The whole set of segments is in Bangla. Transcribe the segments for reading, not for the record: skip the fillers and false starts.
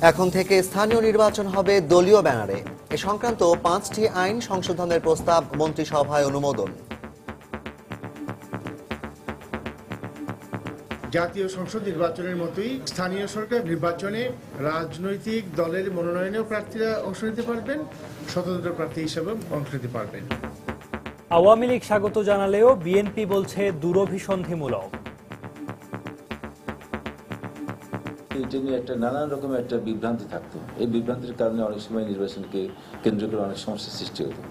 এখন থেকে স্থানীয় নির্বাচন হবে দলীয় ব্যানারে। এ সংক্রান্ত 5টি আইন সংশোধনের প্রস্তাব মন্ত্রিসভায় অনুমোদন। জাতীয় সংসদ নির্বাচনের মতোই স্থানীয় সরকার নির্বাচনে রাজনৈতিক দলের মনোনয়নেও প্রার্থীরা অংশ নিতে পারবেন, স্বতন্ত্র প্রার্থী হিসেবে অংশ নিতে পারবেন। আওয়ামী লীগ স্বাগত জানালেও বিএনপি বলছে দূরভিসন্ধিমূলক। এটা নিয়ে একটা নানান রকমের একটা বিভ্রান্তি থাকতো। এই বিভ্রান্তির কারণে অনেক সময় নির্বাচনকে কেন্দ্র করে অনেক সমস্যার সৃষ্টি হতো।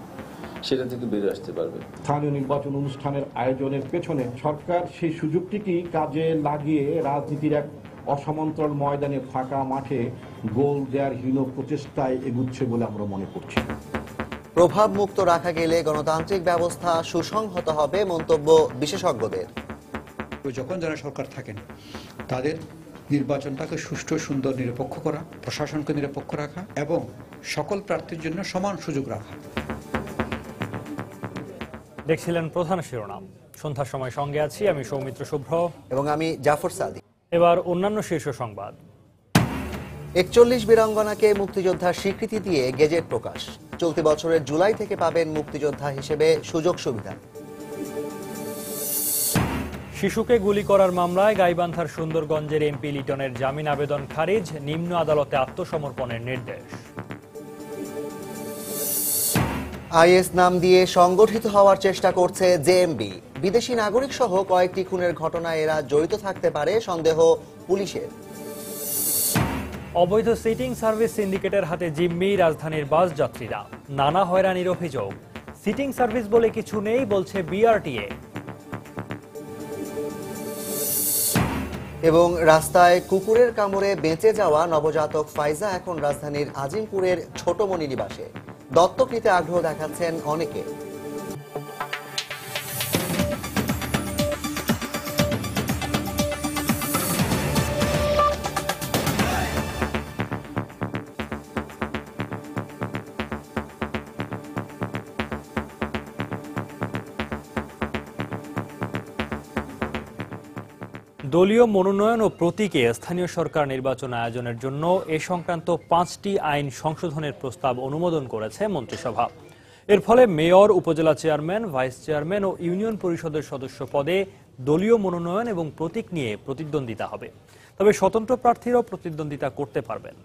সেটা থেকে বেরিয়ে আসতে পারবে। স্থানীয় নির্বাচন অনুষ্ঠানের আয়োজনের পেছনে সরকার সেই সুযোগটিকে কাজে লাগিয়ে রাজনীতির এক অসমান্তরাল ময়দানে ফাঁকা মাঠে গোল দেওয়ার হীন প্রচেষ্টায় এগুচ্ছে বলে আমরা মনে করছি। প্রভাব মুক্ত রাখা গেলে গণতান্ত্রিক ব্যবস্থা সুসংহত হবে মন্তব্য বিশেষজ্ঞদের। যখন যারা সরকার থাকেন তাদের নির্বাচনটাকে সুষ্ঠু, সুন্দর, নিরপেক্ষ করা, প্রশাসনকে নিরপেক্ষ রাখা এবং সকল প্রার্থীর জন্য সমান সুযোগ রাখা। দেখছিলেন প্রধান শিরোনাম। সন্ধ্যার সময় সঙ্গে আছি আমি সৌমিত্র শুভ্র এবং আমি জাফর সাদিক। এবার অন্যান্য শীর্ষ সংবাদ। 41 বীরাঙ্গনাকে মুক্তিযোদ্ধার স্বীকৃতি দিয়ে গেজেট প্রকাশ। চলতি বছরের জুলাই থেকে পাবেন মুক্তিযোদ্ধা হিসেবে সুযোগ সুবিধা। শিশুকে গুলি করার মামলায় গাইবান্ধার সুন্দরগঞ্জের এমপি লিটনের জামিন আবেদন খারিজ, নিম্ন আদালতে আত্মসমর্পণের নির্দেশ। আইএস নাম দিয়ে সংগঠিত হওয়ার চেষ্টা করছে জেএমবি। বিদেশি নাগরিক সহ কয়েকটি খুনের ঘটনায় এরা জড়িত থাকতে পারে সন্দেহ পুলিশের। অবৈধ সিটিং সার্ভিস সিন্ডিকেটের হাতে জিম্মি রাজধানীর বাস যাত্রীরা, নানা হয়রানির অভিযোগ। সিটিং সার্ভিস বলে কিছু নেই বলছে বিআরটিএ। এবং রাস্তায় কুকুরের কামড়ে বেঁচে যাওয়া নবজাতক ফাইজা এখন রাজধানীর আজিমপুরের ছোটমণি নিবাসে। দত্তক নিতে আগ্রহ দেখাচ্ছেন অনেকে। দলীয় মনোনয়ন ও প্রতীকে স্থানীয় সরকার নির্বাচন আয়োজনের জন্য এ সংক্রান্ত 5টি আইন সংশোধনের প্রস্তাব অনুমোদন করেছে মন্ত্রিসভা। এর ফলে মেয়র, উপজেলা চেয়ারম্যান, ভাইস চেয়ারম্যান ও ইউনিয়ন পরিষদের সদস্য পদে দলীয় মনোনয়ন এবং প্রতীক নিয়ে প্রতিদ্বন্দ্বিতা হবে। তবে স্বতন্ত্র প্রার্থীরাও প্রতিদ্বন্দ্বিতা করতে পারবেন।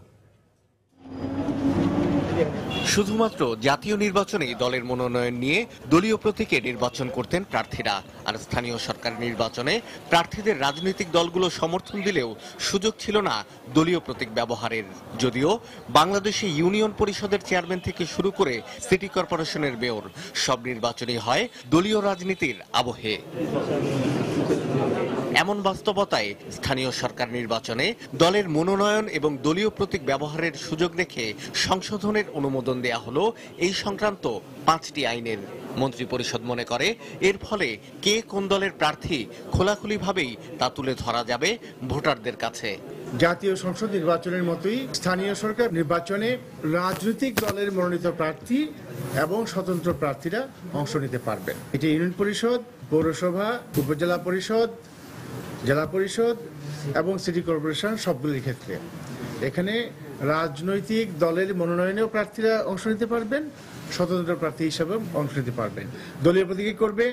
শুধুমাত্র জাতীয় নির্বাচনেই দলের মনোনয়ন নিয়ে দলীয় প্রতীকে নির্বাচন করতেন প্রার্থীরা। আর স্থানীয় সরকার নির্বাচনে প্রার্থীদের রাজনৈতিক দলগুলো সমর্থন দিলেও সুযোগ ছিল না দলীয় প্রতীক ব্যবহারের। যদিও বাংলাদেশে ইউনিয়ন পরিষদের চেয়ারম্যান থেকে শুরু করে সিটি কর্পোরেশনের মেয়র সব নির্বাচনই হয় দলীয় রাজনীতির আবহে। এমন বাস্তবতায় স্থানীয় সরকার নির্বাচনে দলের মনোনয়ন এবং দলীয় প্রতীক ব্যবহারের সুযোগ রেখে সংশোধনের অনুমোদন দেয়া হলো এই সংক্রান্ত 5টি আইনের। মন্ত্রিপরিষদ মনে করে এর ফলে কে কোন দলের প্রার্থী খোলাখুলিভাবেই তা তুলে ধরা যাবে ভোটারদের কাছে। জাতীয় সংসদ নির্বাচনের মতোই স্থানীয় সরকার নির্বাচনে রাজনৈতিক দলের মনোনীত প্রার্থী এবং স্বতন্ত্র প্রার্থীরা অংশ নিতে পারবেন। এটি ইউনিয়ন পরিষদ, পৌরসভা, উপজেলা পরিষদ, জেলা পরিষদ এবং সিটি কর্পোরেশন সবগুলির ক্ষেত্রে। এখানে রাজনৈতিক দলের মনোনয়নেও প্রার্থীরা অংশ নিতে পারবেন, স্বতন্ত্র প্রার্থী হিসেবে অংশ নিতে পারবেন। দলীয় প্রতীকই করবে,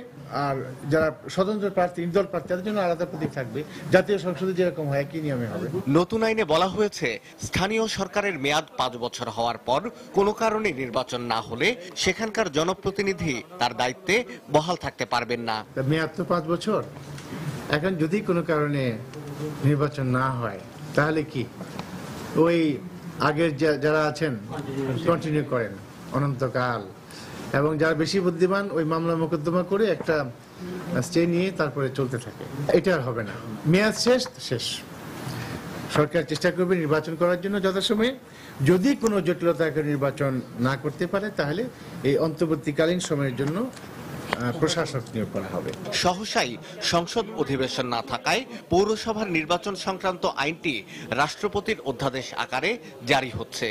আর যারা স্বতন্ত্র প্রার্থী, নির্দল প্রার্থী, তাদের জন্য আলাদা প্রতীক থাকবে। জাতীয় সংসদে যেরকম হয় একই নিয়মে হবে। নতুন আইনে বলা হয়েছে স্থানীয় সরকারের মেয়াদ 5 বছর হওয়ার পর কোনো কারণে নির্বাচন না হলে সেখানকার জনপ্রতিনিধি তার দায়িত্বে বহাল থাকতে পারবেন না। মেয়াদ তো 5 বছর। এখন যদি কোনো কারণে নির্বাচন না হয় তাহলে কি ওই আগের যারা আছেন কন্টিনিউ করেন অনন্তকাল, এবং যারা বেশি বুদ্ধিমান ওই মামলা মোকদ্দমা করে একটা স্টে নিয়ে তারপরে চলতে থাকে। এটা আর হবে না। মেয়াদ শেষ শেষ। সরকার চেষ্টা করবে নির্বাচন করার জন্য যথাসময়ে। যদি কোনো জটিলতা নির্বাচন না করতে পারে তাহলে এই অন্তর্বর্তীকালীন সময়ের জন্য প্রশাসক নিয়োগ করা হবে। সহসাই সংসদ অধিবেশন না থাকায় পৌরসভার নির্বাচন সংক্রান্ত আইনটি রাষ্ট্রপতির অধ্যাদেশ আকারে জারি হচ্ছে।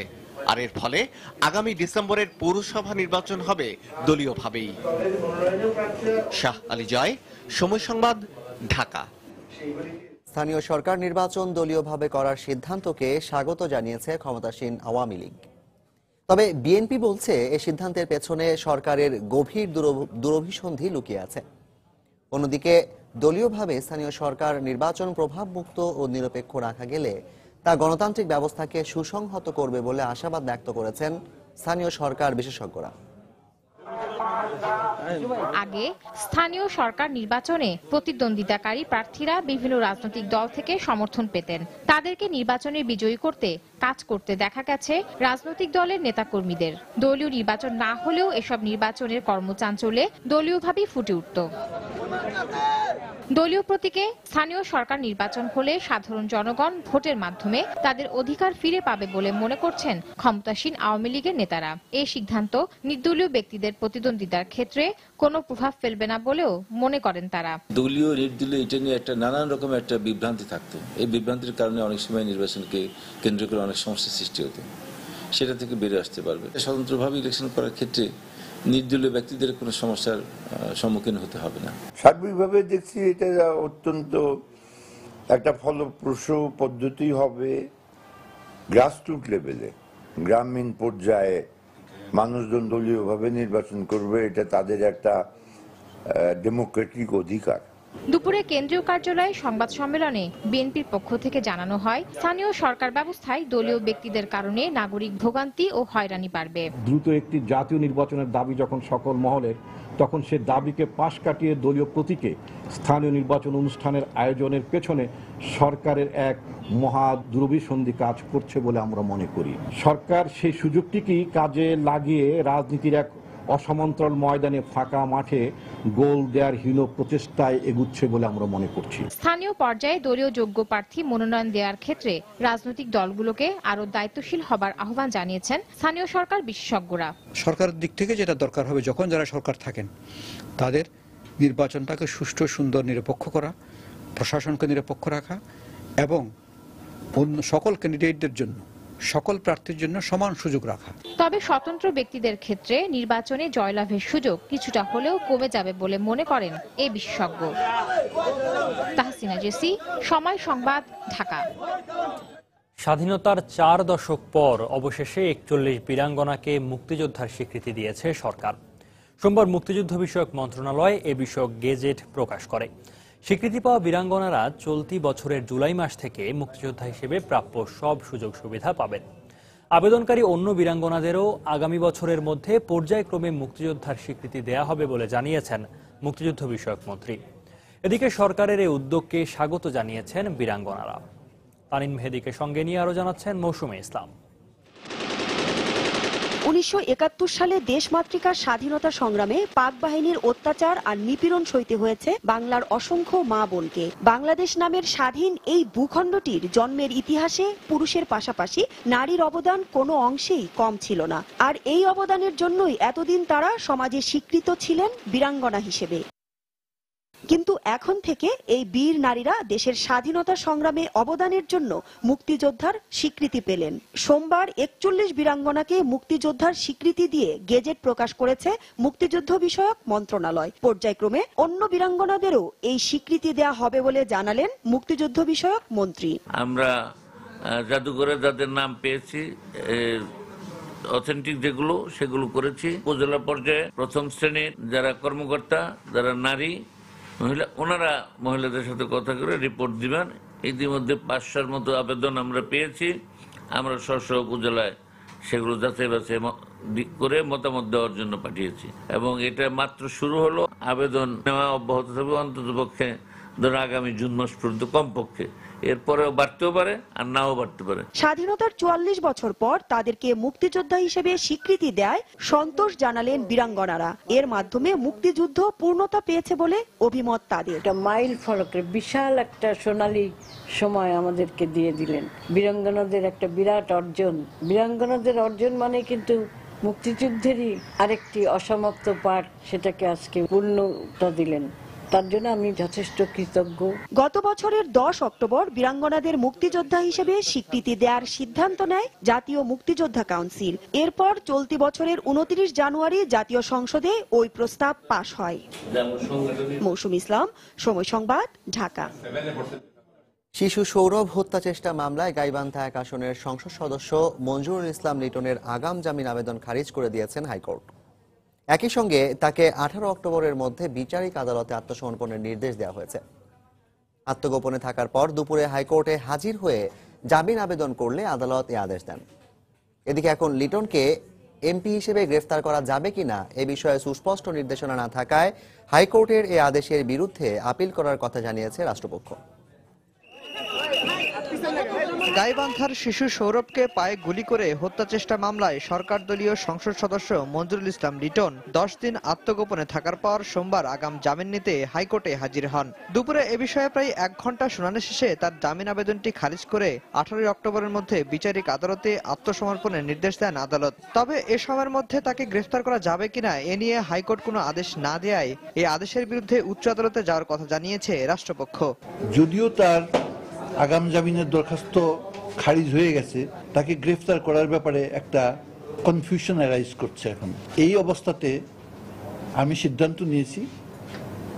আর এর ফলে আগামী ডিসেম্বরের পৌরসভা নির্বাচন হবে দলীয়ভাবেই। শাহ আলী জয়, সময় সংবাদ, ঢাকা। স্থানীয় সরকার নির্বাচন দলীয়ভাবে করার সিদ্ধান্তকে স্বাগত জানিয়েছে ক্ষমতাসীন আওয়ামী লীগ। তবে বিএনপি বলছে এই সিদ্ধান্তের পেছনে সরকারের গভীর দুরভিসন্ধি লুকিয়ে আছে। অন্যদিকে দলীয়ভাবে স্থানীয় সরকার নির্বাচন প্রভাবমুক্ত ও নিরপেক্ষ রাখা গেলে তা গণতান্ত্রিক ব্যবস্থাকে সুসংহত করবে বলে আশাবাদ ব্যক্ত করেছেন স্থানীয় সরকার বিশেষজ্ঞরা। আগে স্থানীয় সরকার নির্বাচনে প্রতিদ্বন্দ্বিতাকারী প্রার্থীরা বিভিন্ন রাজনৈতিক দল থেকে সমর্থন পেতেন। তাদেরকে নির্বাচনে বিজয়ী করতে কাজ করতে দেখা গেছে রাজনৈতিক দলের নেতাকর্মীদের। দলীয় নির্বাচন না হলেও এসব নির্বাচনের কর্মচাঞ্চল্যে দলীয়ভাবেই ফুটে উঠত। দলীয় প্রতীকে স্থানীয় সরকার নির্বাচন হলে সাধারণ জনগণ ভোটের মাধ্যমে তাদের অধিকার ফিরে পাবে বলে মনে করছেন ক্ষমতাসীন আওয়ামী লীগের নেতারা। এই সিদ্ধান্ত নির্দলীয় ব্যক্তিদের প্রতিদ্বন্দ্বিতার ক্ষেত্রে কোনো প্রভাব ফেলবে না বলেও মনে করেন তারা। দলীয় নির্দলীয় এটা নিয়ে একটা নানান রকমের একটা বিভ্রান্তি থাকতো। এই বিভ্রান্তির কারণে অনেক সময় নির্বাচনকে কেন্দ্র করে অনেক সমস্যার সৃষ্টি হতো। সেটা থেকে বেরিয়ে আসতে পারবে। স্বতন্ত্রভাবে ইলেকশন করার ক্ষেত্রে নির্দলীয় ব্যক্তিদের কোনো সমস্যার সম্মুখীন হতে হবে না। সার্বিকভাবে দেখছি এটা অত্যন্ত একটা ফলপ্রসূ পদ্ধতি হবে। গ্রাসরুট লেভেলে, গ্রামীণ পর্যায়ে মানুষজন দলীয়ভাবে নির্বাচন করবে, এটা তাদের একটা ডেমোক্রেটিক অধিকার। দুপুরে কেন্দ্রীয় কার্যালয়ে সংবাদ সম্মেলনে বিএনপির পক্ষ থেকে জানানো হয়, স্থানীয় সরকার ব্যবস্থায় দলীয় ব্যক্তিদের কারণে নাগরিক ভোগান্তি ও হয়রানি বাড়বে। দ্রুত একটি জাতীয় নির্বাচনের দাবি যখন সকল মহলের, তখন সে দাবিকে পাশ কাটিয়ে দলীয় প্রতীকে স্থানীয় নির্বাচন অনুষ্ঠানের আয়োজনের পেছনে সরকারের এক মহা দুরভিসন্ধি কাজ করছে বলে আমরা মনে করি। সরকার সেই সুযোগটিকে কাজে লাগিয়ে রাজনীতির এক অসমান্তরাল ময়দানে, ফাঁকা মাঠে গোল দেওয়ার হীন প্রচেষ্টায় এগুচ্ছে বলে আমরা মনে করছি। স্থানীয় পর্যায়ে দলীয় যোগ্য প্রার্থী মনোনয়ন দেওয়ার ক্ষেত্রে রাজনৈতিক দলগুলোকে আরো দায়িত্বশীল হবার আহ্বান জানিয়েছেন স্থানীয় সরকার বিশেষজ্ঞরা। সরকারের দিক থেকে যেটা দরকার হবে, যখন যারা সরকার থাকেন তাদের নির্বাচনটাকে সুষ্ঠু, সুন্দর, নিরপেক্ষ করা, প্রশাসনকে নিরপেক্ষ রাখা এবং অন্য সকল ক্যান্ডিডেটদের জন্য, সকল প্রার্থীর জন্য সমান সুযোগ রাখা। তবে স্বতন্ত্র ব্যক্তিদের ক্ষেত্রে নির্বাচনে জয়লাভের সুযোগ কিছুটা হলেও কমে যাবে বলে মনে করেন এই বিশেষজ্ঞ। তাহসিনা জেসি, সময় সংবাদ, ঢাকা। স্বাধীনতার 4 দশক পর অবশেষে 41 বীরাঙ্গনাকে মুক্তিযোদ্ধার স্বীকৃতি দিয়েছে সরকার। সোমবার মুক্তিযুদ্ধ বিষয়ক মন্ত্রণালয় এ বিষয়ক গেজেট প্রকাশ করে। স্বীকৃতি পাওয়া বীরাঙ্গনারা চলতি বছরের জুলাই মাস থেকে মুক্তিযোদ্ধা হিসেবে প্রাপ্য সব সুযোগ সুবিধা পাবেন। আবেদনকারী অন্য বীরাঙ্গনাদেরও আগামী বছরের মধ্যে পর্যায়ক্রমে মুক্তিযোদ্ধার স্বীকৃতি দেয়া হবে বলে জানিয়েছেন মুক্তিযুদ্ধ বিষয়ক মন্ত্রী। এদিকে সরকারের এই উদ্যোগকে স্বাগত জানিয়েছেন বীরাঙ্গনারা। তানিন মেহেদীকে সঙ্গে নিয়ে আরো জানাচ্ছেন মৌসুমী ইসলাম। 1971 সালে দেশমাতৃকার স্বাধীনতা সংগ্রামে পাক বাহিনীর অত্যাচার আর নিপীড়ন সইতে হয়েছে বাংলার অসংখ্য মা বোনকে। বাংলাদেশ নামের স্বাধীন এই ভূখণ্ডটির জন্মের ইতিহাসে পুরুষের পাশাপাশি নারীর অবদান কোনো অংশেই কম ছিল না। আর এই অবদানের জন্যই এতদিন তারা সমাজে স্বীকৃত ছিলেন বীরাঙ্গনা হিসেবে। কিন্তু এখন থেকে এই বীর নারীরা দেশের স্বাধীনতা সংগ্রামে অবদানের জন্য মুক্তিযোদ্ধার স্বীকৃতি পেলেন। সোমবার 41 বীরাঙ্গনাকে মুক্তিযোদ্ধার স্বীকৃতি দিয়ে গেজেট প্রকাশ করেছে মুক্তিযুদ্ধ বিষয়ক মন্ত্রণালয়। পর্যায়ক্রমে অন্য বীরাঙ্গনাদেরও এই স্বীকৃতি দেয়া হবে বলে জানালেন মুক্তিযুদ্ধ বিষয়ক মন্ত্রী। আমরা জাদুঘরে যাদের নাম পেয়েছি, অথেন্টিক যেগুলো সেগুলো করেছি। উপজেলা পর্যায়ে প্রথম শ্রেণীর যারা কর্মকর্তা, যারা নারী, মহিলা, ওনারা মহিলাদের সাথে কথা করে রিপোর্ট দিবেন। ইতিমধ্যে 500-র মতো আবেদন আমরা পেয়েছি। আমরা স্ব উপজেলায় সেগুলো যাচাই বাছাই করে মতামত দেওয়ার জন্য পাঠিয়েছি এবং এটা মাত্র শুরু হলো। আবেদন নেওয়া অব্যাহত থাকবে অন্তত পক্ষে ধরো আগামী জুন মাস পর্যন্ত, কমপক্ষে। এরপরেও বাড়তেও পারে আর নাও বাড়তে পারে। স্বাধীনতার 44 বছর পর তাদেরকে মুক্তিযোদ্ধা হিসেবে স্বীকৃতি দেয় সন্তোষ জানালেন বীরাঙ্গনারা। এর মাধ্যমে মুক্তিযুদ্ধ পূর্ণতা পেয়েছে বলে অভিমত তাদের। একটা মাইল ফলকের বিশাল একটা সোনালী সময় আমাদেরকে দিয়ে দিলেন। বীরাঙ্গনাদের একটা বিরাট অর্জন। বীরাঙ্গনাদের অর্জন মানে কিন্তু মুক্তিযুদ্ধেরই আরেকটি অসমাপ্ত পাঠ, সেটাকে আজকে পূর্ণতা দিলেন। তার জন্য আমি যথেষ্ট কৃতজ্ঞ। গত বছরের 10 অক্টোবর বীরাঙ্গনাদের মুক্তিযোদ্ধা হিসেবে স্বীকৃতি দেওয়ার সিদ্ধান্ত নেয় জাতীয় মুক্তিযোদ্ধা কাউন্সিল। এরপর চলতি বছরের 29 জানুয়ারি জাতীয় সংসদে ওই প্রস্তাব পাশ হয়। মৌসুমী ইসলাম, সময় সংবাদ, ঢাকা। শিশু সৌরভ হত্যা চেষ্টা মামলায় গাইবান্ধা 1 আসনের সংসদ সদস্য মঞ্জুরুল ইসলাম লিটনের আগাম জামিন আবেদন খারিজ করে দিয়েছেন হাইকোর্ট। একই সঙ্গে তাকে 18 অক্টোবরের মধ্যে বিচারিক আদালতে আত্মসমর্পণের নির্দেশ দেওয়া হয়েছে। আত্মগোপনে থাকার পর দুপুরে হাইকোর্টে হাজির হয়ে জামিন আবেদন করলে আদালত এ আদেশ দেন। এদিকে এখন লিটনকে এমপি হিসেবে গ্রেফতার করা যাবে কিনা এ বিষয়ে সুস্পষ্ট নির্দেশনা না থাকায় হাইকোর্টের এ আদেশের বিরুদ্ধে আপিল করার কথা জানিয়েছে রাষ্ট্রপক্ষ। গাইবান্ধার শিশু সৌরভকে পায়ে গুলি করে হত্যা চেষ্টা মামলায় সরকার দলীয় সংসদ সদস্য মঞ্জুরুল ইসলাম লিটন 10 দিন আত্মগোপনে থাকার পর সোমবার আগাম জামিন নিতে হাইকোর্টে হাজির হন। দুপুরে এ বিষয়ে প্রায় 1 ঘন্টা শুনানি শেষে তার জামিন আবেদনটি খারিজ করে 18 অক্টোবরের মধ্যে বিচারিক আদালতে আত্মসমর্পণের নির্দেশ দেন আদালত। তবে এ সময়ের মধ্যে তাকে গ্রেফতার করা যাবে কিনা এ নিয়ে হাইকোর্ট কোনো আদেশ না দেওয়ায় এই আদেশের বিরুদ্ধে উচ্চ আদালতে যাওয়ার কথা জানিয়েছে রাষ্ট্রপক্ষ। যদিও তার আগাম জামিনের দরখাস্ত খারিজ হয়ে গেছে, তাকে গ্রেফতার করার ব্যাপারে একটা কনফিউশন অ্যারাইজ করছে। এখন এই অবস্থাতে আমি সিদ্ধান্ত নিয়েছি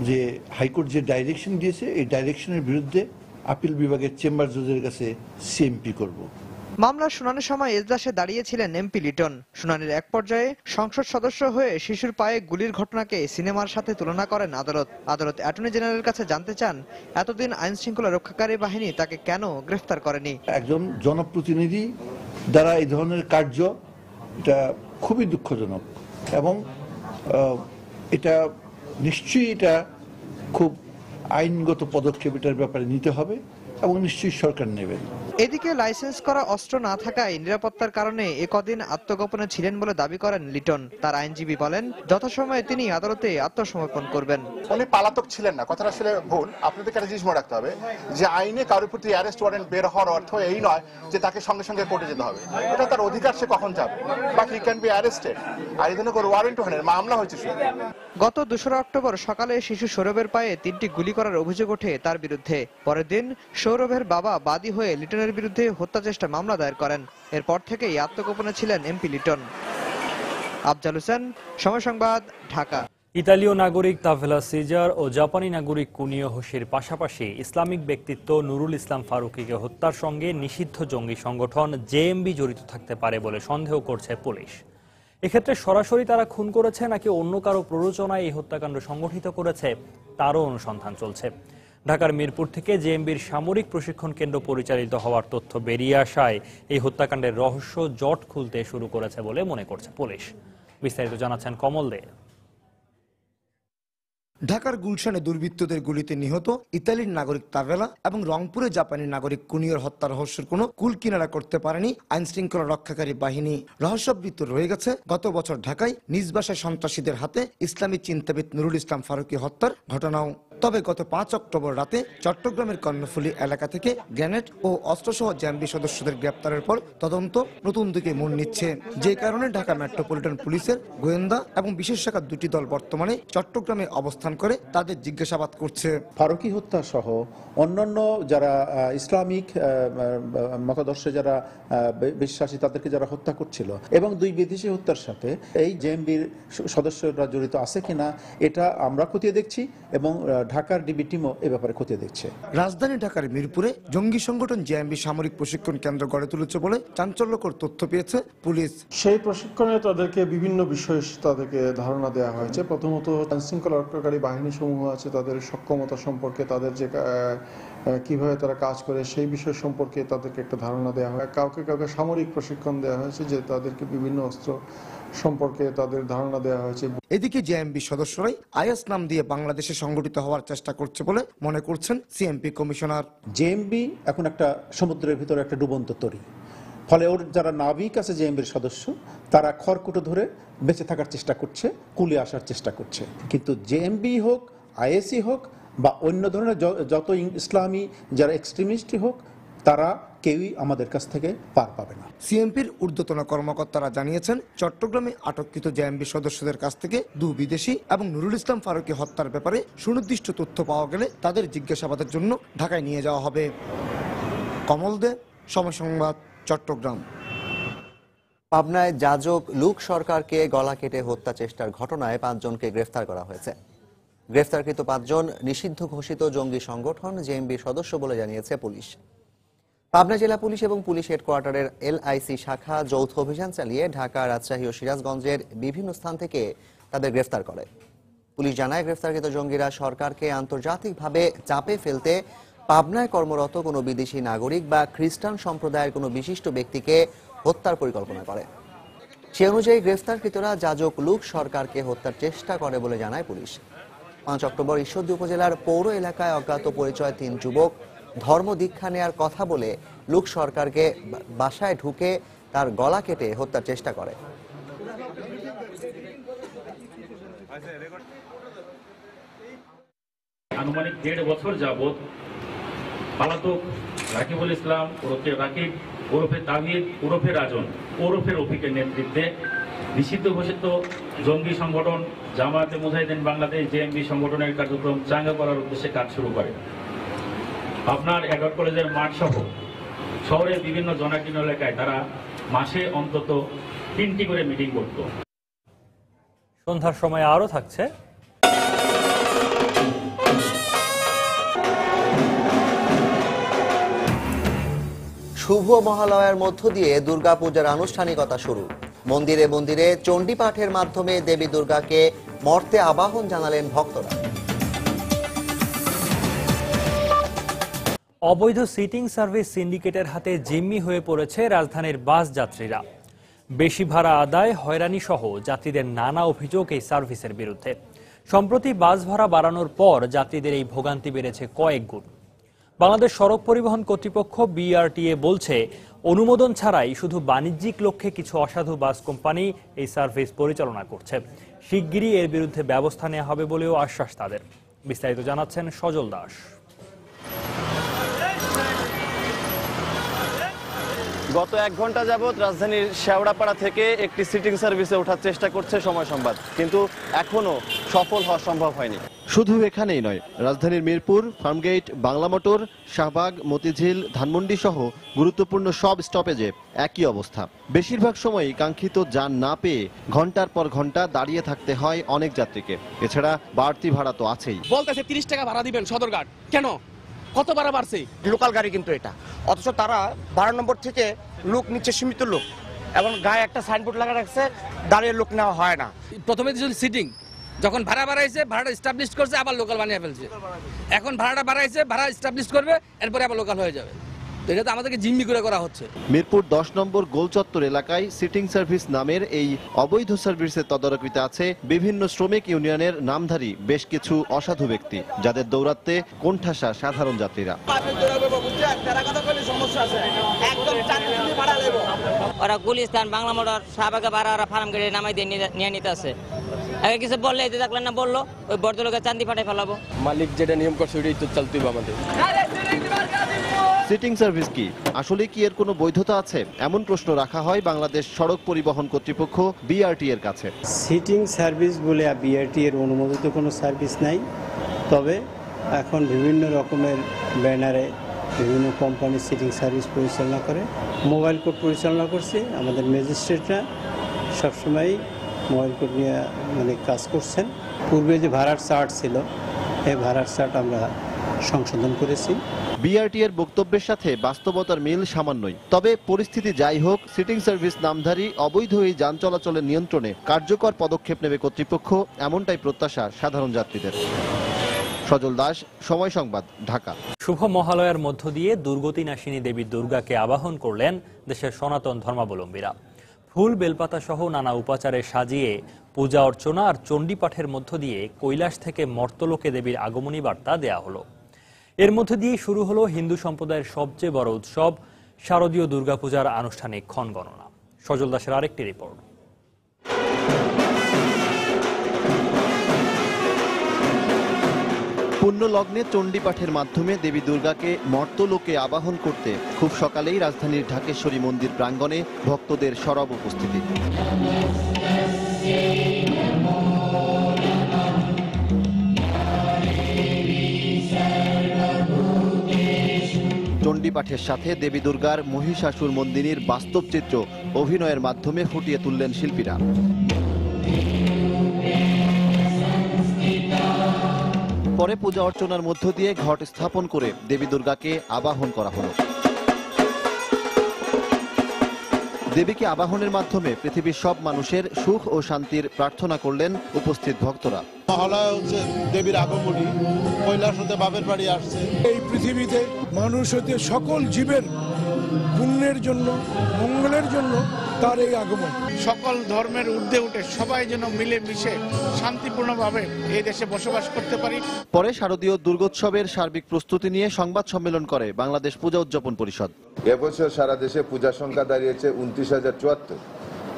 যে হাইকোর্ট যে ডাইরেকশন দিয়েছে এই ডাইরেকশনের বিরুদ্ধে আপিল বিভাগের চেম্বার জজের কাছে সিএমপি করব। মামলার শুনানির সময় এজলাসে দাঁড়িয়েছিলেন এমপি লিটন। শুনানির এক পর্যায়ে সংসদ সদস্য হয়ে শিশুর পায়ে গুলির ঘটনাকে সিনেমার সাথে তুলনা করেন আদালত অ্যাটর্নি জেনারেলের কাছে জানতে চান এতদিন আইন শৃঙ্খলা রক্ষাকারী বাহিনী তাকে কেন গ্রেফতার করেনি। একজন জনপ্রতিনিধি দ্বারা এই ধরনের কার্য এটা খুবই দুঃখজনক এবং এটা নিশ্চয়ই এটা খুব আইনগত পদক্ষেপ এটার ব্যাপারে নিতে হবে এবং নিশ্চয়ই সরকার নেবে। এদিকে লাইসেন্স করা অস্ত্র না থাকায় নিরাপত্তার কারণে একদিন আত্মগোপনে ছিলেন বলে দাবি করেন লিটন। তার আইনজীবী বলেন যথাসময়ে তিনি আদালতে আত্মসমর্পণ করবেন। উনি পালাতক ছিলেন না, কথাটা আসলে ভুল। আপনাদেরকে একটা জিনিস মনে রাখতে হবে যে আইনে কারোর প্রতি অ্যারেস্ট ওয়ারেন্ট বের হওয়ার অর্থ এই নয় যে তাকে সঙ্গে সঙ্গে কোর্টে যেতে হবে। এটা তার অধিকার, সে কখন যাবে, but he can be arrested. আর এই ধরনের কোনো ওয়ারেন্ট ওখানে মামলা হয়েছে। গত 2 অক্টোবর সকালে শিশু সৌরভের পায়ে 3টি গুলি করার অভিযোগ ওঠে তার বিরুদ্ধে। পরের দিন সৌরভের বাবা বাদী হয়ে লিটনের বিরুদ্ধে হত্যা চেষ্টা মামলা দায়ের করেন। এরপর থেকেই আত্মগোপনে ছিলেন এমপি লিটন। আফজাল হোসেন, সময় সংবাদ, ঢাকা। ইতালীয় নাগরিক তাভেলা সিজার ও জাপানি নাগরিক কুনিও হোসির পাশাপাশি ইসলামিক ব্যক্তিত্ব নুরুল ইসলাম ফারুকীকে হত্যার সঙ্গে নিষিদ্ধ জঙ্গি সংগঠন জেএমবি জড়িত থাকতে পারে বলে সন্দেহ করছে পুলিশ। এক্ষেত্রে সরাসরি তারা খুন করেছে নাকি অন্য কারো প্ররোচনায় এই হত্যাকাণ্ড সংগঠিত করেছে তারও অনুসন্ধান চলছে। ঢাকার মিরপুর থেকে জেএমবির সামরিক প্রশিক্ষণ কেন্দ্র পরিচালিত হওয়ার তথ্য বেরিয়ে আসায় এই হত্যাকাণ্ডের রহস্য জট খুলতে শুরু করেছে বলে মনে করছে পুলিশ। বিস্তারিত জানাচ্ছেন কমল দে। ঢাকার গুলশানে দুর্বৃত্তদের গুলিতে নিহত ইতালির নাগরিক তাভেলা এবং রংপুরে জাপানি নাগরিক কুনিয়র হত্যা রহস্যের কোনো কুল কিনারা করতে পারেনি আইন শৃঙ্খলা রক্ষাকারী বাহিনী। রহস্যাবৃত রয়ে গেছে গত বছর ঢাকায় নিজ বাসায় সন্ত্রাসীদের হাতে ইসলামী চিন্তাবিদ নুরুল ইসলাম ফারুকী হত্যার ঘটনাও। তবে গত 5 অক্টোবর রাতে চট্টগ্রামের কর্ণফুলী এলাকা থেকে গ্রেনেড ও অস্ত্রসহ জেএমবি সদস্যদের গ্রেপ্তারের পর তদন্ত নতুন দিকে মোড় নিচ্ছে। যে কারণে ঢাকা মেট্রোপলিটন পুলিশের গোয়েন্দা এবং বিশেষ শাখার 2টি দল বর্তমানে চট্টগ্রামে অবস্থান করে তাদের জিজ্ঞাসাবাদ করছে। ফারুকী হত্যা সহ অন্যান্য যারা ইসলামিক মতাদর্শে যারা বিশ্বাসী তাদেরকে যারা হত্যা করছিল এবং 2 বিদেশি হত্যার সাথে এই জেএমবির সদস্যরা জড়িত আছে কিনা এটা আমরা খতিয়ে দেখছি এবং ঢাকার ডিবি টিমও এ ব্যাপারে খতিয়ে দেখছে। রাজধানী ঢাকার মিরপুরে জঙ্গি সংগঠন জেএমবি সামরিক প্রশিক্ষণ কেন্দ্র গড়ে তুলেছে বলে চাঞ্চল্যকর তথ্য পেয়েছে পুলিশ। সেই প্রশিক্ষণে তাদেরকে বিভিন্ন বিষয়ে তাদেরকে ধারণা দেওয়া হয়েছে। প্রথমত আইন শৃঙ্খলা রক্ষাকারী বাহিনী সমূহ আছে তাদের সক্ষমতা সম্পর্কে, তাদের যে কিভাবে তারা কাজ করে সেই বিষয় সম্পর্কে তাদেরকে একটা ধারণা দেওয়া হয়। কাউকে কাউকে সামরিক প্রশিক্ষণ দেওয়া হয়েছে যে তাদেরকে বিভিন্ন অস্ত্র সম্পর্কে তাদের ধারণা দেওয়া হয়েছে। এদিকে জেএমবি সদস্যরাই আইএস নাম দিয়ে বাংলাদেশে সংগঠিত হওয়ার চেষ্টা করছে বলে মনে করছেন সিএমপি কমিশনার। জেএমবি এখন একটা সমুদ্রের ভিতরে একটা ডুবন্ত তরী, ফলে ওর যারা নাবিক আছে জেএমবির সদস্য তারা খড়কুটো ধরে বেঁচে থাকার চেষ্টা করছে, কুলে আসার চেষ্টা করছে। কিন্তু জেএমবি হোক, আইএসই হোক বা অন্য ধরনের যত ইসলামী যারা এক্সট্রিমিস্টই হোক, তারা কেউই আমাদের কাছ থেকে পার পাবে না। সিএমপির ঊর্ধ্বতন কর্মকর্তারা জানিয়েছেন চট্টগ্রামে আটককৃত জেএমবি সদস্যদের কাছ থেকে 2 বিদেশি এবং নুরুল ইসলাম ফারুকী হত্যার ব্যাপারে সুনির্দিষ্ট তথ্য পাওয়া গেলে তাদের জিজ্ঞাসাবাদের জন্য ঢাকায় নিয়ে যাওয়া হবে। কমল দে, সময় সংবাদ, চট্টগ্রাম। পাবনায় যাজক লুক সরকারকে গলা কেটে হত্যা চেষ্টার ঘটনায় 5 জনকে গ্রেফতার করা হয়েছে। গ্রেফতারকৃত 5 জন নিষিদ্ধ ঘোষিত জঙ্গি সংগঠন জেএমবির সদস্য বলে জানিয়েছে পুলিশ। পাবনা জেলা পুলিশ এবং পুলিশ হেডকোয়ার্টারের এলআইসি শাখা যৌথ অভিযান চালিয়ে ঢাকা, রাজশাহী ও সিরাজগঞ্জের বিভিন্ন স্থান থেকে তাদের গ্রেফতার করে। পুলিশ জানায়, গ্রেফতারকৃত জঙ্গিরা সরকারকে আন্তর্জাতিকভাবে চাপে ফেলতে পাবনায় কর্মরত কোনো বিদেশি নাগরিক বা খ্রিস্টান সম্প্রদায়ের কোনো বিশিষ্ট ব্যক্তিকে হত্যার পরিকল্পনা করে। সে অনুযায়ী গ্রেফতারকৃতরা যাজক লুক সরকারকে হত্যার চেষ্টা করে বলে জানায় পুলিশ। 5 অক্টোবর ঈশ্বরদী উপজেলার পৌর এলাকায় অজ্ঞাত পরিচয় 3 যুবক ধর্ম দীক্ষা নেয়ার কথা বলে লুক সরকারকে বাসায় ঢুকে তার গলা কেটে হত্যার চেষ্টা করে। আনুমানিক 1.5 বছর যাবৎ পলাতক রাকিবুল ইসলাম ওরফে রাকিব ওরফে তাবিদ ওরফে রাজন ওরফে রফিকের নেতৃত্বে নিষিদ্ধ ঘোষিত জঙ্গি সংগঠন জামায়াতে মুজাহিদিন বাংলাদেশ জেএমবি সংগঠনের কার্যক্রম চাঙ্গা করার উদ্দেশ্যে কাজ শুরু করে। আপনার এডওয়ার্ড কলেজের মাঠ সহ শহরের বিভিন্ন জনাকীর্ণ এলাকায় তারা মাসে অন্তত 3টি করে মিটিং করত। সন্ধ্যার সময় আরও থাকছে শুভ মহালয়ার মধ্য দিয়ে দুর্গাপূজার আনুষ্ঠানিকতা শুরু। মন্দিরে মন্দিরে চণ্ডী পাঠের মাধ্যমে দেবী দুর্গাকে মর্তে আবাহন জানালেন ভক্তরা। অবৈধ সিটিং সার্ভিস সিন্ডিকেটের হাতে জিম্মি হয়ে পড়েছে রাজধানীর বাস যাত্রীরা। বেশি ভাড়া আদায়, হয়রানি সহ যাত্রীদের নানা অভিযোগ এই সার্ভিসের বিরুদ্ধে। সম্প্রতি বাস ভাড়া বাড়ানোর পর যাত্রীদের এই ভোগান্তি বেড়েছে কয়েক গুণ। বাংলাদেশ সড়ক পরিবহন কর্তৃপক্ষ বিআরটিএ বলছে, অনুমোদন ছাড়াই শুধু বাণিজ্যিক লক্ষ্যে কিছু অসাধু বাস কোম্পানি এই সার্ভিস পরিচালনা করছে। শিগগিরই এর বিরুদ্ধে ব্যবস্থা নেওয়া হবে বলেও আশ্বাস তাদের। বিস্তারিত জানাচ্ছেন সজল দাস। গত 1 ঘন্টা যাবৎ রাজধানীর শেওড়াপাড়া থেকে একটি সিটিং সার্ভিসে ওঠার চেষ্টা করছে সময় সংবাদ, কিন্তু এখনো সফল হওয়া সম্ভব হয়নি। শুধু এখানেই নয়, রাজধানীর মিরপুর, ফার্মগেট, বাংলা মোটর, শাহবাগ, মতিঝিল, ধানমন্ডি সহ গুরুত্বপূর্ণ সব স্টপেজে একই অবস্থা। বেশিরভাগ সময়ই কাঙ্ক্ষিত যান না পেয়ে ঘন্টার পর ঘন্টা দাঁড়িয়ে থাকতে হয় অনেক যাত্রীকে। এছাড়া বাড়তি ভাড়া তো আছেই। বলতেছে 30 টাকা ভাড়া দিবেন সদরঘাট, কেন কত ভাড়া বাড়ছে? লোকাল গাড়ি কিন্তু এটা, অথচ তারা 12 নম্বর থেকে লোক নিচ্ছে, সীমিত লোক, এবং গায়ে একটা সাইনবোর্ড লাগা রাখছে দাঁড়িয়ে লোক নেওয়া হয় না। প্রথমে সিটিং, যখন ভাড়া বাড়াইছে ভাড়া এস্টাবলিশ করছে, আবার লোকাল বানিয়ে ফেলছে। এখন ভাড়াটা বাড়াইছে, ভাড়া এস্টাবলিশ করবে, এরপরে আবার লোকাল হয়ে যাবে। এটা তো আমাদেরকে জিম্মি করে করা হচ্ছে। মিরপুর 10 নম্বর গোলচত্বর এলাকায় সিটিং সার্ভিস নামের এই অবৈধ সার্ভিসের তদারকিতে আছে বিভিন্ন শ্রমিক ইউনিয়নের নামধারী বেশ কিছু অসাধু ব্যক্তি, যাদের দৌরাত্মে কোণঠাসা সাধারণ যাত্রীরা। ওরা গুলিস্তান, বাংলা মোটর, শাহবাগে ভাড়া ওরা ফার্ম গাড়ি নামাই দিয়ে নিয়ে নিতে আছে। আগে কিছু বললে এতে থাকলেন না, বললো ওই বর্দলোকে চান্দি ফাটাই ফেলাবো। মালিক যেটা নিয়ম করছে ওইটাই তো চলতেই আমাদের। সিটিং সার্ভিস কি আসলে কি এর কোনো বৈধতা আছে, এমন প্রশ্ন রাখা হয় বাংলাদেশ সড়ক পরিবহন কর্তৃপক্ষ বিআরটি এর কাছে। সিটিং সার্ভিস বলে বিআরটি এর অনুমোদিত কোনো সার্ভিস নাই, তবে এখন বিভিন্ন রকমের ব্যানারে বিভিন্ন কোম্পানি সিটিং সার্ভিস পরিচালনা করে। মোবাইল কোড পরিচালনা করছে, আমাদের ম্যাজিস্ট্রেটরা সবসময় মোবাইল কোড নিয়ে কাজ করছেন। পূর্বে যে ভাড়ার চার্ট ছিল, এই ভাড়ার চার্ট আমরা সংশোধন করেছি। বিআরটি এর বক্তব্যের সাথে বাস্তবতার মিল সামান্যই। তবে পরিস্থিতি যাই হোক, সিটিং সার্ভিস নামধারী অবৈধ এই যান চলাচলের নিয়ন্ত্রণে কার্যকর পদক্ষেপ নেবে কর্তৃপক্ষ, এমনটাই প্রত্যাশা সাধারণ যাত্রীদের। সজল দাস, সময় সংবাদ, ঢাকা। শুভ মহালয়ার মধ্য দিয়ে দুর্গতি নাশিনী দেবী দুর্গাকে আবাহন করলেন দেশের সনাতন ধর্মাবলম্বীরা। ফুল, বেলপাতা সহ নানা উপাচারে সাজিয়ে পূজা অর্চনা আর চণ্ডী পাঠের মধ্য দিয়ে কৈলাস থেকে মর্তলোকে দেবীর আগমনী বার্তা দেয়া হলো। এর মধ্যে দিয়ে শুরু হলো হিন্দু সম্প্রদায়ের সবচেয়ে বড় উৎসব শারদীয় দুর্গাপূজার আনুষ্ঠানিক ক্ষণগণনা। সজল দাসের আরেকটি রিপোর্ট। পুণ্য লগ্নে চণ্ডী পাঠের মাধ্যমে দেবী দুর্গাকে মর্তলোকে আবাহন করতে খুব সকালেই রাজধানীর ঢাকেশ্বরী মন্দির প্রাঙ্গণে ভক্তদের সরব উপস্থিতি। চণ্ডী পাঠের সাথে দেবী দুর্গার মহিষাসুর মন্দিরের বাস্তব চিত্র অভিনয়ের মাধ্যমে ফুটিয়ে তুললেন শিল্পীরা। পরে পূজা অর্চনার মধ্য দিয়ে ঘট স্থাপন করে দেবী দুর্গাকে আবাহন করা হলো। দেবীকে আবাহনের মাধ্যমে পৃথিবীর সব মানুষের সুখ ও শান্তির প্রার্থনা করলেন উপস্থিত ভক্তরা। মহালয়া হচ্ছে দেবীর আগমনী, কৈলাস হতে বাপের বাড়ি আসছে। এই পৃথিবীতে মানুষ হতে সকল জীবের পুণ্যের জন্য, মঙ্গলের জন্য তার এই আগমন। সকল ধর্মের ঊর্ধ্বে উঠে সবাই যেন মিলে মিশে শান্তিপূর্ণভাবে এই দেশে বসবাস করতে পারি। পরে শারদীয় দুর্গোৎসবের সার্বিক প্রস্তুতি নিয়ে সংবাদ সম্মেলন করে বাংলাদেশ পূজা উদযাপন পরিষদ। এবছর সারা দেশে পূজা সংখ্যা দাঁড়িয়েছে 29,074।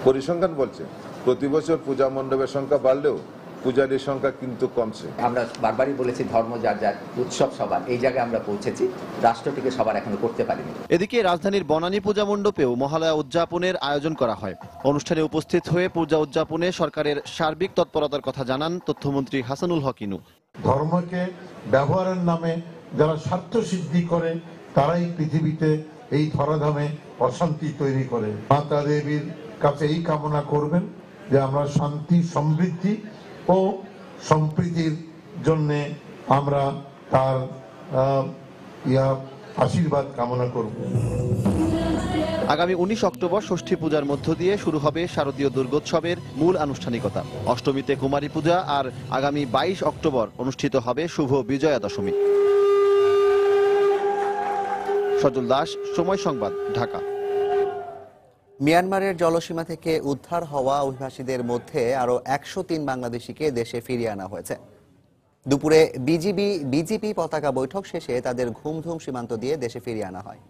পরিসংখ্যান বলছে প্রতি বছর পূজা মণ্ডপের সংখ্যা বাড়লেও পূজারীর সংখ্যা কিন্তু কমছে। আমরা বারবারই বলেছি ধর্ম যার যার, উৎসব সবার, এই জায়গায় আমরা পৌঁছেছি, রাষ্ট্রটিকে সবার এখনো করতে পারিনি। এদিকে রাজধানীর বনানী পূজা মণ্ডপেও মহালয়া উদযাপনের আয়োজন করা হয়। অনুষ্ঠানে উপস্থিত হয়ে পূজা উদযাপনে সরকারের সার্বিক তৎপরতার কথা জানান তথ্যমন্ত্রী হাসানুল হক ইনু। ধর্মকে ব্যবহারের নামে যারা স্বার্থ সিদ্ধি করে তারাই পৃথিবীতে এই ধরাধামে অশান্তি তৈরি করে। মাতা দেবীর কাছে এই কামনা করবেন যে আমরা শান্তি, সমৃদ্ধি ও সম্প্রীতির জন্য আমরা তার আশীর্বাদ কামনা করব। আগামী 19 অক্টোবর ষষ্ঠী পূজার মধ্য দিয়ে শুরু হবে শারদীয় দুর্গোৎসবের মূল আনুষ্ঠানিকতা। অষ্টমীতে কুমারী পূজা আর আগামী 22 অক্টোবর অনুষ্ঠিত হবে শুভ বিজয়া দশমী। সজল দাস, সময় সংবাদ, ঢাকা। মিয়ানমারের জলসীমা থেকে উদ্ধার হওয়া অভিবাসীদের মধ্যে আরো 103 বাংলাদেশিকে দেশে ফিরিয়ে আনা হয়েছে। দুপুরে বিজিপি পতাকা বৈঠক শেষে তাদের ঘুমধুম সীমান্ত দিয়ে দেশে ফিরিয়ে আনা হয়।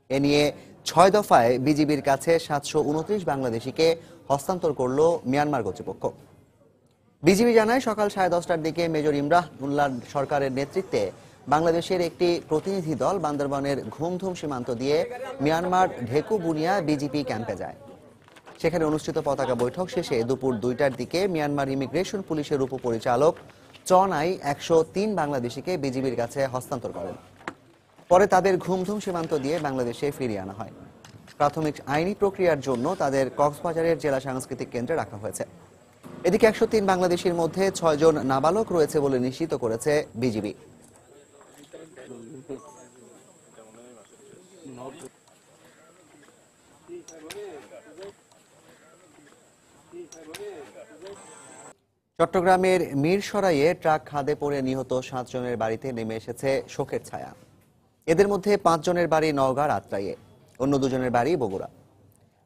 এ নিয়ে 6 দফায় বিজিবির কাছে 729 বাংলাদেশিকে হস্তান্তর করল মিয়ানমার কর্তৃপক্ষ। বিজিবি জানায় সকাল 10:30টার দিকে মেজর ইমরান উল্লাহ সরকারের নেতৃত্বে বাংলাদেশের একটি প্রতিনিধি দল বান্দরবানের ঘুমধুম সীমান্ত দিয়ে মিয়ানমার ঢেকুবুনিয়া বিজিপি ক্যাম্পে যায়। সেখানে অনুষ্ঠিত পতাকা বৈঠক শেষে দুপুর 2টার দিকে মিয়ানমার ইমিগ্রেশন পুলিশের উপপরিচালক চনাই 103 বাংলাদেশিকে বিজিবির কাছে হস্তান্তর করেন। পরে তাদের ঘুমধুম সীমান্ত দিয়ে বাংলাদেশে ফিরিয়ে আনা হয়। প্রাথমিক আইনি প্রক্রিয়ার জন্য তাদের কক্সবাজারের জেলা সাংস্কৃতিক কেন্দ্রে রাখা হয়েছে। এদিকে 103 বাংলাদেশির মধ্যে 6 জন নাবালক রয়েছে বলে নিশ্চিত করেছে বিজিবি। চট্টগ্রামের মিরসরাইয়ে ট্রাক খাদে পড়ে নিহত 7 জনের বাড়িতে নেমে এসেছে শোকের ছায়া। এদের মধ্যে 5 জনের বাড়ি নওগাঁর আত্রাইয়ে, অন্য 2 জনের বাড়ি বগুড়া।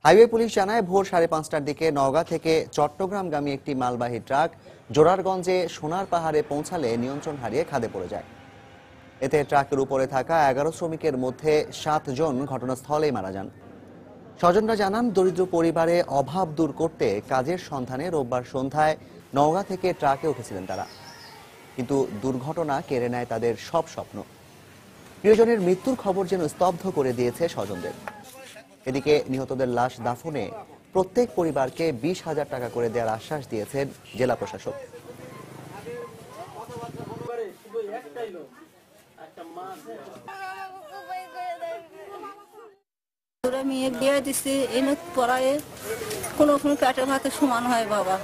হাইওয়ে পুলিশ জানায় ভোর 5:30টার দিকে নওগাঁ থেকে চট্টগ্রামগামী একটি মালবাহী ট্রাক জোরারগঞ্জে সোনার পাহাড়ে পৌঁছালে নিয়ন্ত্রণ হারিয়ে খাদে পড়ে যায়। এতে ট্রাকের উপরে থাকা 11 শ্রমিকের মধ্যে 7 জন ঘটনাস্থলেই মারা যান। স্বজনরা জানান দরিদ্র পরিবারে অভাব দূর করতে কাজের সন্ধানে রোববার সন্ধ্যায় নওগাঁ থেকে ট্রাকে উঠেছিলেন তারা, কিন্তু দুর্ঘটনা কেড়ে নেয় তাদের সব স্বপ্ন। প্রিয়জনের মৃত্যুর খবর যেন স্তব্ধ করে দিয়েছে স্বজনদের। এদিকে নিহতদের লাশ দাফনে প্রত্যেক পরিবারকে 20,000 টাকা করে দেওয়ার আশ্বাস দিয়েছেন জেলা প্রশাসক। মেয়ে বিয়ে দিচ্ছে এনে পড়ায় কোনো পেটের ভাতে সমান হয় বাবা,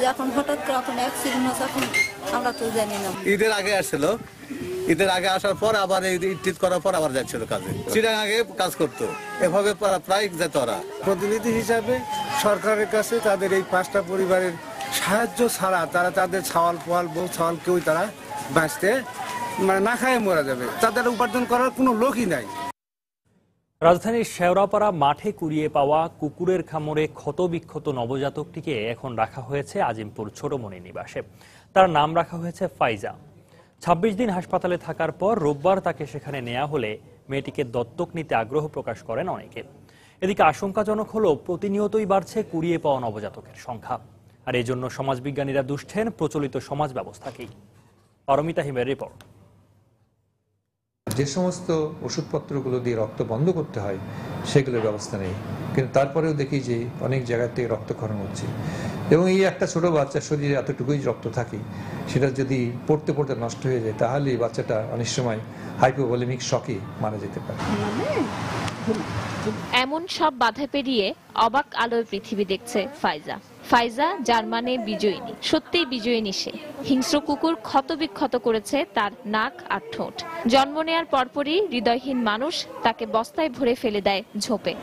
যখন হঠাৎ করে এখন অ্যাক্সিডেন্ট হচ্ছে এখন আমরা তো জানি না। ঈদের আগে আসছিল, ঈদের আগে আসার পর আবার ঈদ করার পর আবার যাচ্ছিল কাজে, চিটাং আগে কাজ করতো, এভাবে প্রায় যেত ওরা। প্রতিনিধি হিসাবে সরকারের কাছে তাদের এই 5টা পরিবারের সাহায্য ছাড়া তারা তাদের ছাওয়াল পোয়াল বউ ছাওয়াল কেউ তারা বাঁচতে না খায় মরা যাবে, তাদের উপার্জন করার কোনো লোকই নাই। রাজধানীর শেওড়াপাড়া মাঠে কুড়িয়ে পাওয়া কুকুরের খামারে ক্ষতবিক্ষত নবজাতকটিকে এখন রাখা হয়েছে আজিমপুর ছোটমনি নিবাসে। তার নাম রাখা হয়েছে ফাইজা। 26 দিন হাসপাতালে থাকার পর রোববার তাকে সেখানে নেওয়া হলে মেয়েটিকে দত্তক নিতে আগ্রহ প্রকাশ করেন অনেকে। এদিকে আশঙ্কাজনক হলো প্রতিনিয়তই বাড়ছে কুড়িয়ে পাওয়া নবজাতকের সংখ্যা, আর এই জন্য সমাজবিজ্ঞানীরা দুষছেন প্রচলিত সমাজ ব্যবস্থাকেই। অরমিতা হিমের রিপোর্ট। যে সমস্ত ওষুধপত্রগুলো দিয়ে রক্ত বন্ধ করতে হয় সেগুলোর ব্যবস্থা নেই, কিন্তু তারপরেও দেখি যে অনেক জায়গা থেকে রক্তক্ষরণ হচ্ছে, এবং এই একটা ছোট বাচ্চার শরীরে এতটুকুই রক্ত থাকে, সেটা যদি পড়তে পড়তে নষ্ট হয়ে যায় তাহলে বাচ্চাটা অনেক সময় হাইপোভলিমিক শকে মারা যেতে পারে। এমন সব বাধা পেরিয়ে অবাক আলোয় পৃথিবী দেখছে ফাইজা। ফাইজা যার মানে বিজয়িনী, সত্যিই বিজয়িনী সে। হিংস্র কুকুর ক্ষতবিক্ষত করেছে তার নাক আর ঠোঁট। জন্ম নেয়ার পরপরই হৃদয়হীন মানুষ তাকে বস্তায় ভরে ফেলে দেয় ঝোপে।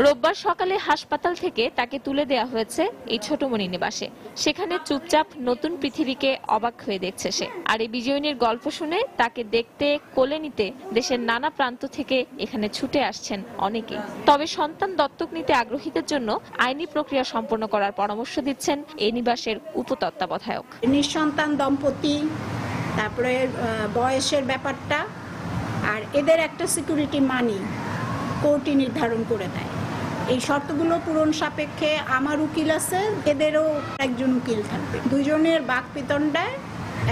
রোববার সকালে হাসপাতাল থেকে তাকে তুলে দেয়া হয়েছে এই ছোটমণি নিবাসে। সেখানে চুপচাপ নতুন পৃথিবীকে অবাক হয়ে দেখছে সে। আর এই বিজয়িনীর গল্প শুনে তাকে দেখতে, কোলে নিতে দেশের নানা প্রান্ত থেকে এখানে ছুটে আসছেন অনেকে। তবে সন্তান দত্তক নিতে আগ্রহীদের জন্য আইনি প্রক্রিয়া সম্পন্ন করার পরামর্শ দিচ্ছেন এই নিবাসের উপতত্ত্বাবধায়ক। নিঃসন্তান দম্পতি, তারপরে বয়সের ব্যাপারটা, আর এদের একটা সিকিউরিটি মানি কোর্টই নির্ধারণ করে দেয়। এই শর্তগুলো পূরণ সাপেক্ষে আমার উকিল আছে, এদেরও একজন উকিল থাকবে। দুজনের বাকপিতণ্ডায়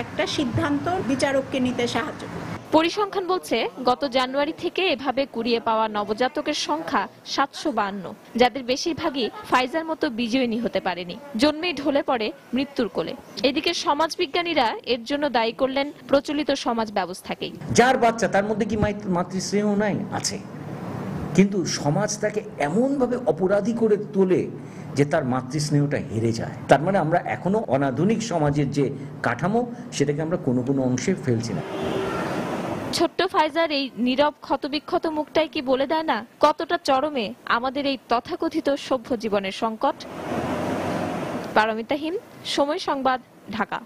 একটা সিদ্ধান্ত বিচারককে নিতে সাহায্য করবে। পরিসংখ্যান বলছে গত জানুয়ারি থেকে এভাবে কুড়িয়ে পাওয়া নবজাতকের সংখ্যা 752, যাদের বেশিরভাগই ফাইজার মতো বিজয়িনী হতে পারেনি, জন্মেই ঢলে পড়ে মৃত্যুর কোলে। এদিকে সমাজবিজ্ঞানীরা এর জন্য দায়ী করলেন প্রচলিত সমাজ ব্যবস্থাকেই। যার বাচ্চা তার মধ্যে কি মাতৃস্নেহ নাই? আছে, কিন্তু সমাজ তাকে এমনভাবে অপরাধী করে তোলে যে তার মাতৃস্নেহটা হেরে যায়। তার মানে আমরা এখনো অনাধুনিক সমাজের যে কাঠামো, সেটাকে আমরা কোনো কোনো অংশে ফেলছি না। ছোট্ট ফাইজার এই নীরব ক্ষতবিক্ষত মুখটাই কি বলে দেয় না কতটা চরমে আমাদের এই তথাকথিত সভ্য জীবনের সংকট? পারমিতা হিম, সময় সংবাদ, ঢাকা।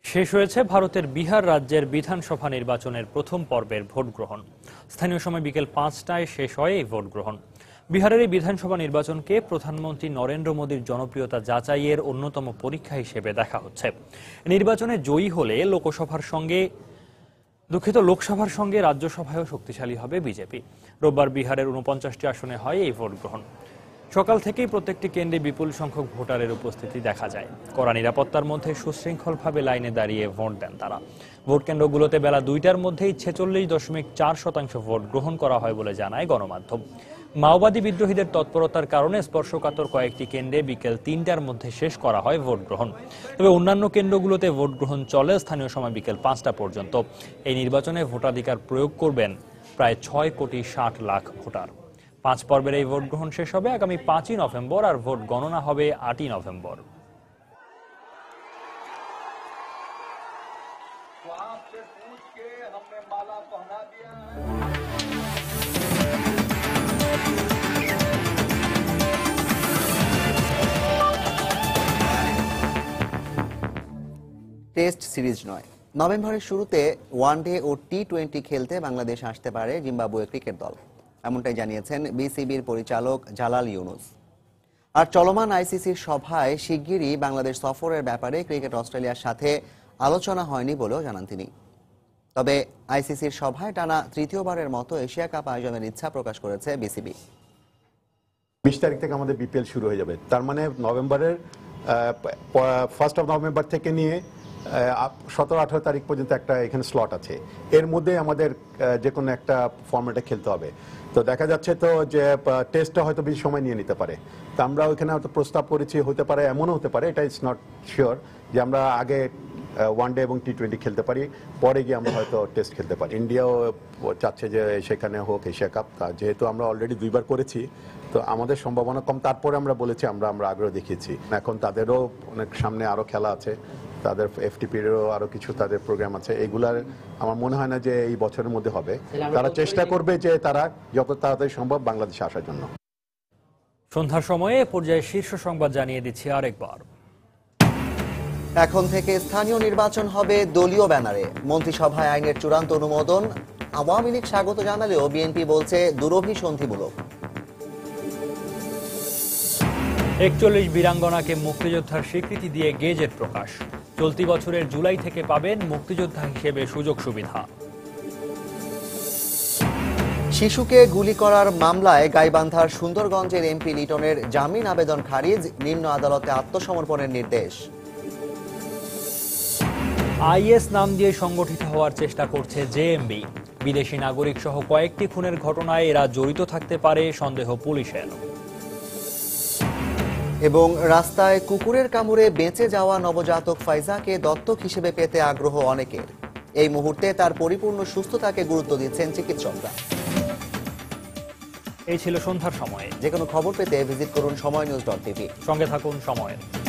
শেষ হয়েছে ভারতের বিহার রাজ্যের বিধানসভা নির্বাচনের প্রথম পর্বের ভোট গ্রহণ। স্থানীয় সময় বিকেল 5টায় শেষ হয় এই ভোট গ্রহণ। বিহারের এই বিধানসভা নির্বাচনকে প্রধানমন্ত্রী নরেন্দ্র মোদীর জনপ্রিয়তা যাচাইয়ের অন্যতম পরীক্ষা হিসেবে দেখা হচ্ছে। নির্বাচনে জয়ী হলে লোকসভার সঙ্গে রাজ্যসভায়ও শক্তিশালী হবে বিজেপি। রোববার বিহারের 49টি আসনে হয় এই ভোট গ্রহণ। সকাল থেকেই প্রত্যেকটি কেন্দ্রে বিপুল সংখ্যক ভোটারের উপস্থিতি দেখা যায়। কড়া নিরাপত্তার মধ্যে সুশৃঙ্খলভাবে লাইনে দাঁড়িয়ে ভোট দেন তারা। ভোট কেন্দ্রগুলোতে বেলা 2টার মধ্যেই 46.4% ভোট গ্রহণ করা হয় বলে জানায় গণমাধ্যম। মাওবাদী বিদ্রোহীদের তৎপরতার কারণে স্পর্শকাতর কয়েকটি কেন্দ্রে বিকেল 3টার মধ্যে শেষ করা হয় ভোট গ্রহণ। তবে অন্যান্য কেন্দ্রগুলোতে ভোট গ্রহণ চলে স্থানীয় সময় বিকেল 5টা পর্যন্ত। এই নির্বাচনে ভোটাধিকার প্রয়োগ করবেন প্রায় 6,60,00,000 ভোটার। 5 পর্বের এই ভোট গ্রহণ শেষ হবে আগামী 5ই নভেম্বর, আর ভোট গণনা হবে 8ই নভেম্বর। টেস্ট সিরিজ নয়, নভেম্বরের শুরুতে ওয়ানডে ও টি-20 খেলতে বাংলাদেশ আসতে পারে জিম্বাবুয়ে ক্রিকেট দল, এমনটাই জানিয়েছেন বিসিবির পরিচালক জালাল ইউনুস। আর চলমান আইসিসির সভায় শিগগিরই বাংলাদেশ সফরের ব্যাপারে ক্রিকেট অস্ট্রেলিয়ার সাথে আলোচনা হয়নি বলেও জানান তিনি। তবে আইসিসির সভায় টানা তৃতীয়বারের মতো এশিয়া কাপ আয়োজনের ইচ্ছা প্রকাশ করেছে বিসিবি। 20 তারিখ থেকে আমাদের বিপিএল শুরু হয়ে যাবে। তার মানে নভেম্বরের 1 নভেম্বর থেকে নিয়ে 17-18 তারিখ পর্যন্ত একটা এখানে স্লট আছে। এর মধ্যে আমাদের যে কোনো একটা ফরম্যাটে খেলতে হবে। তো দেখা যাচ্ছে তো যে টেস্টটা হয়তো বেশি সময় নিয়ে নিতে পারে। তো আমরা ওইখানে হয়তো প্রস্তাব করেছি, হতে পারে এমনও হতে পারে, এটা ইজ নট শিওর, যে আমরা আগে ওয়ানডে এবং টি-20 খেলতে পারি, পরে গিয়ে আমরা হয়তো টেস্ট খেলতে পারি। ইন্ডিয়াও চাচ্ছে যে সেখানে হোক এশিয়া কাপ, যেহেতু আমরা অলরেডি 2বার করেছি, তো আমাদের সম্ভাবনা কম। তারপরে আমরা বলেছি আমরা আগ্রহ দেখিয়েছি। এখন তাদেরও অনেক সামনে আরও খেলা আছে, তাদের এফটিপিরও আরো কিছু তাদের প্রোগ্রাম আছে। এগুলার আমার মনে হয় না যে এই বছরের মধ্যে হবে। তারা চেষ্টা করবে যে তারা যত তাড়াতাড়ি সম্ভব বাংলাদেশে আসার জন্য। সন্ধ্যার সময়ে পর্যায়ে শীর্ষ সংবাদ জানিয়ে দিচ্ছি আরেকবার। এখন থেকে স্থানীয় নির্বাচন হবে দলীয় ব্যানারে। মন্ত্রিসভায় আইনের চূড়ান্ত অনুমোদন। আওয়ামী লীগ স্বাগত জানালেও বিএনপি বলছে দুরভিসন্ধিমূলক। 41 বীরাঙ্গনাকে মুক্তিযোদ্ধার স্বীকৃতি দিয়ে গেজেট প্রকাশ। চলতি বছরের জুলাই থেকে পাবেন মুক্তিযোদ্ধা হিসেবে সুযোগ সুবিধা। শিশুকে গুলি করার মামলায় গাইবান্ধার সুন্দরগঞ্জের এমপি লিটনের জামিন আবেদন খারিজ। নিম্ন আদালতে আত্মসমর্পণের নির্দেশ। আইএস নাম দিয়ে সংগঠিত হওয়ার চেষ্টা করছে জেএমবি। বিদেশি নাগরিক সহ কয়েকটি খুনের ঘটনায় এরা জড়িত থাকতে পারে সন্দেহ পুলিশের। এবং রাস্তায় কুকুরের কামড়ে বেঁচে যাওয়া নবজাতক ফাইজাকে দত্তক হিসেবে পেতে আগ্রহ অনেকের। এই মুহূর্তে তার পরিপূর্ণ সুস্থতাকে গুরুত্ব দিচ্ছেন চিকিৎসকরা। এই ছিল সন্ধ্যার সময়ে। যে কোনো খবর পেতে ভিজিট করুন সময়নিউজ.tv। সঙ্গে থাকুন সময়ের।